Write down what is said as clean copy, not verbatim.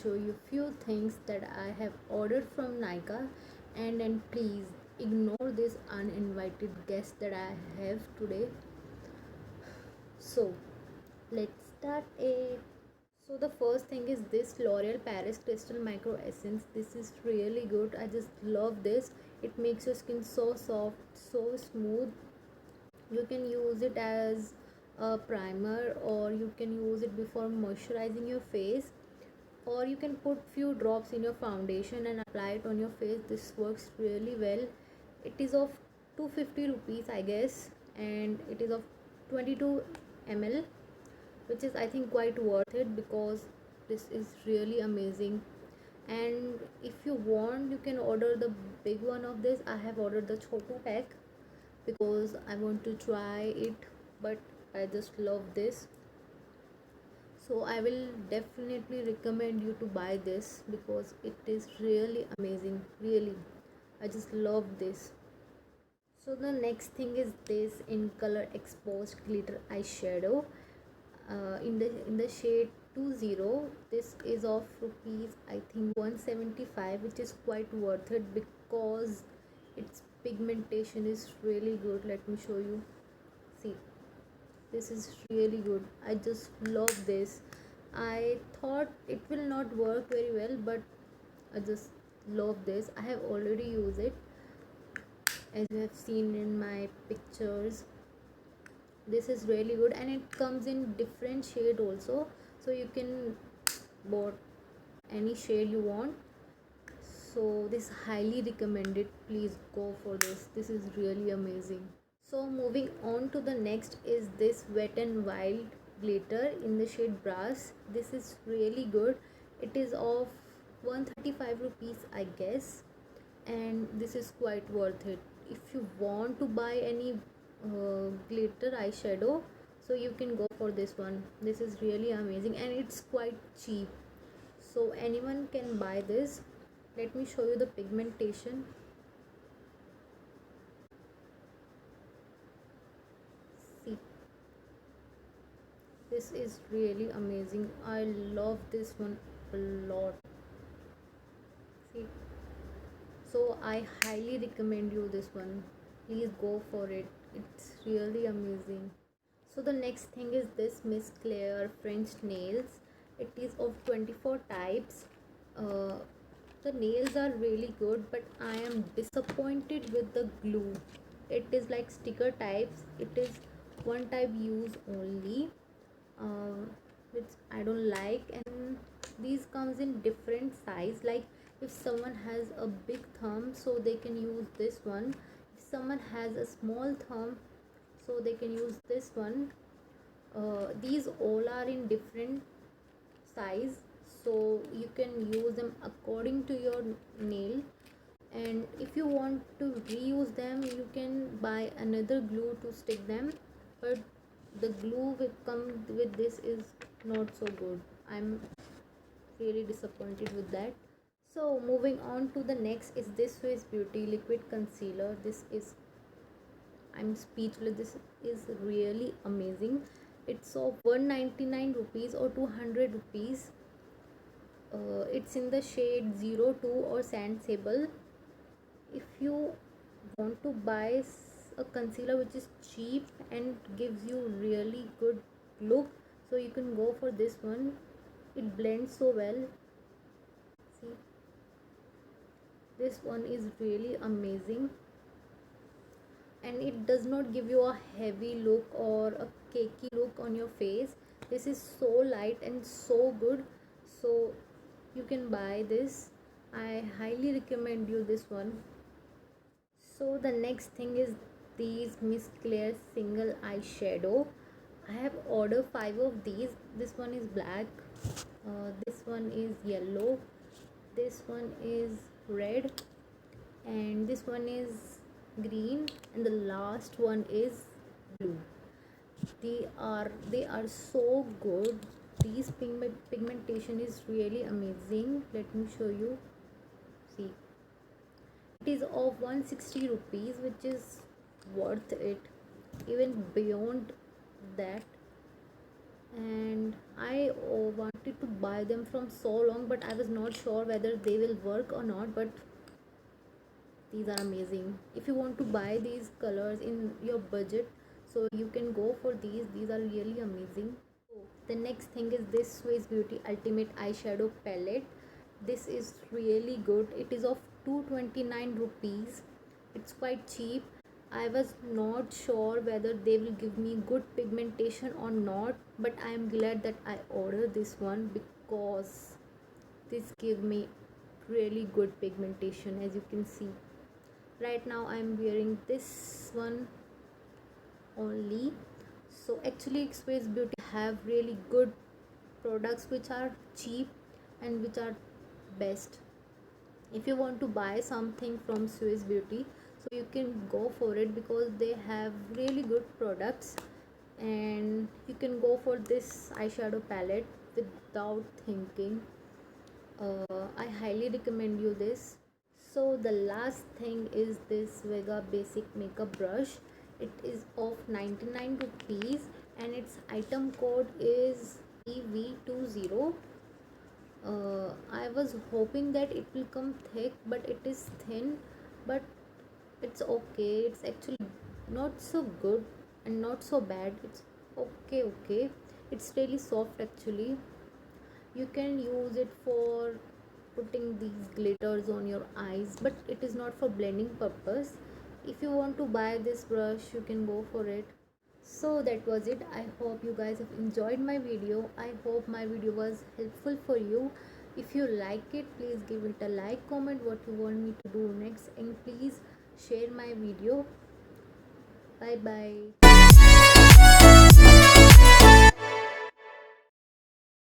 show you few things that I have ordered from Nykaa, and then please ignore this uninvited guest that I have today. So let's start it. So the first thing is this L'Oreal Paris Crystal Micro Essence. This is really good. I just love this. It makes your skin so soft, so smooth. You can use it as a primer, or you can use it before moisturizing your face, or you can put few drops in your foundation and apply it on your face. This works really well. It is of 250 rupees, I guess, and it is of 22 ml, which is I think quite worth it because this is really amazing. And if you want, you can order the big one of this. I have ordered the chotu pack because I want to try it, but I just love this. So I will definitely recommend you to buy this because it is really amazing. Really, I just love this. So the next thing is this in color exposed glitter eyeshadow, in the shade 20. This is of rupees I think 175, which is quite worth it because its pigmentation is really good. Let me show you. See, this is really good. I just love this. I thought it will not work very well, but I just love this. I have already used it, as you have seen in my pictures. This is really good, and it comes in different shade also, so you can bought any shade you want. So this highly recommended. Please go for this. This is really amazing. So moving on to the next is this Wet n Wild glitter in the shade brass. This is really good. It is of 135 rupees, I guess, and this is quite worth it. If you want to buy any glitter eyeshadow, so you can go for this one. This is really amazing and it's quite cheap, so anyone can buy this. Let me show you the pigmentation. See, this is really amazing. I love this one a lot. See, so I highly recommend you this one. Please go for it. It's really amazing. So the next thing is this Miss Claire French nails. It is of 24 types. uh, the nails are really good, but I am disappointed with the glue. It is like sticker types. It is one type use only, uh, which I don't like. And these comes in different size. Like if someone has a big thumb, so they can use this one. If someone has a small thumb, so they can use this one. These all are in different size, so you can use them according to your nail. And if you want to reuse them, you can buy another glue to stick them, but the glue with come with this is not so good. I'm really disappointed with that. So moving on to the next is this Swiss Beauty liquid concealer. This is, I'm speechless. This is really amazing. It's of 199 rupees or 200 rupees. It's in the shade 02 or Sand Sable. If you want to buy a concealer which is cheap and gives you really good look, so you can go for this one. It blends so well. See, this one is really amazing, and it does not give you a heavy look or a cakey look on your face. This is so light and so good, so you can buy this. I highly recommend you this one. So the next thing is these Miss Claire single eyeshadow. I have ordered 5 of these. This one is black, this one is yellow, this one is red, and this one is green, and the last one is blue. They are so good. These pigmentation is really amazing. Let me show you. See, it is of 160 rupees, which is worth it, even beyond that. And I want wanted to buy them from so long, but I was not sure whether they will work or not. But these are amazing. If you want to buy these colors in your budget, so you can go for these are really amazing. So the next thing is this Swiss Beauty Ultimate Eyeshadow Palette. This is really good. It is of 229 rupees. It's quite cheap. I was not sure whether they will give me good pigmentation or not, but I am glad that I ordered this one because this give me really good pigmentation. As you can see, right now I am wearing this one only. So actually Swiss Beauty have really good products which are cheap and which are best. If you want to buy something from Swiss Beauty, so you can go for it because they have really good products, and you can go for this eyeshadow palette without thinking. I highly recommend you this. So the last thing is this Vega basic makeup brush. It is of 99 rupees and its item code is EV20. I was hoping that it will come thick, but it is thin. But it's okay. It's actually not so good and not so bad. It's okay, okay. It's really soft actually. You can use it for putting these glitters on your eyes, but it is not for blending purpose. If you want to buy this brush, you can go for it. So that was it. I hope you guys have enjoyed my video. I hope my video was helpful for you. If you like it, please give it a like, comment what you want me to do next, and please share my video. Bye bye.